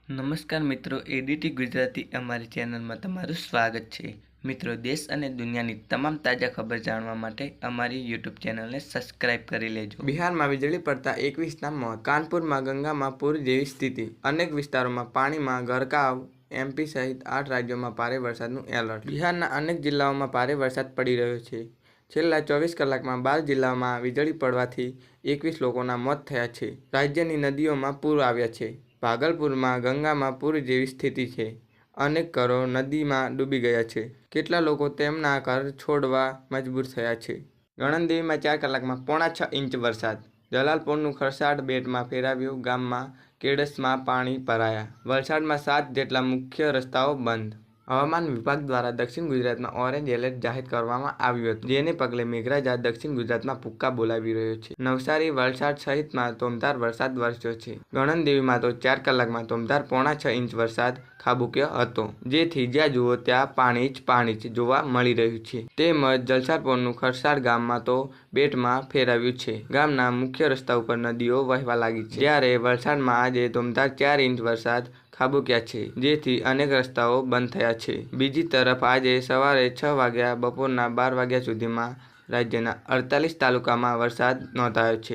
નમસ્કાર મિત્રો, એડીટી ગુજરાતી અમારી ચેનલમાં તમારું સ્વાગત છે। મિત્રો, દેશ અને દુનિયાની તમામ તાજા ખબર જાણવા માટે અમારી યુટ્યુબ ચેનલને સબસ્ક્રાઇબ કરી લેજો। બિહારમાં વીજળી પડતા 21ના મોત। કાનપુરમાં ગંગામાં પૂર જેવી સ્થિતિ, અનેક વિસ્તારોમાં પાણીમાં ગરકાવ। એમપી સહિત 8 રાજ્યોમાં ભારે વરસાદનું એલર્ટ। બિહારના અનેક જિલ્લાઓમાં ભારે વરસાદ પડી રહ્યો છે। છેલ્લા 24 કલાકમાં 12 જિલ્લાઓમાં વીજળી પડવાથી 21 લોકોના મોત થયા છે। રાજ્યની નદીઓમાં પૂર આવ્યા છે। ભાગલપુરમાં ગંગામાં પૂર જેવી સ્થિતિ છે। અનેક ઘરો નદીમાં ડૂબી ગયા છે। કેટલા લોકો તેમના ઘર છોડવા મજબૂર થયા છે। ગણનદેવીમાં 4 કલાકમાં 5.5 ઇંચ વરસાદ। જલાલપોરનું ખરસાડ બેટમાં ફેરવાયું, ગામમાં કેડસમાં પાણી ભરાયા। વલસાડમાં 7 જેટલા મુખ્ય રસ્તાઓ બંધ। હવામાન વિભાગ દ્વારા દક્ષિણ ગુજરાતમાં ઓરેન્જ એલર્ટ જાહેર કરવામાં આવ્યું હતું, જેને પગલે મેઘરાજા દક્ષિણ ગુજરાતમાં ભૂક્કા બોલાવી રહ્યો છે। નવસારી, વલસાડ સહિતમાં ધોધમાર વરસાદ વરસ્યો છે। ગણનદેવીમાં તો 4 કલાકમાં ધોધમાર 5.5 ઇંચ વરસાદ ખાબક્યો હતો, જેથી જ્યાં જુઓ ત્યાં પાણી જ જોવા મળી રહ્યું છે। તેમજ જલાલપોરનું ખરસાડ ગામમાં તો બેટમાં ફેરવાયું છે। ગામના મુખ્ય રસ્તા ઉપર નદીઓ વહેવા લાગી છે। જ્યારે વલસાડમાં આજે ધોધમાર 4 ઇંચ વરસાદ ખાબક્યા છે, જેથી અનેક રસ્તાઓ બંધ થયા છે। બીજી તરફ આજે સવારે 6 વાગ્યા બપોરના 12 વાગ્યા સુધીમાં રાજ્યના 48 તાલુકામાં વરસાદ નોંધાયો છે।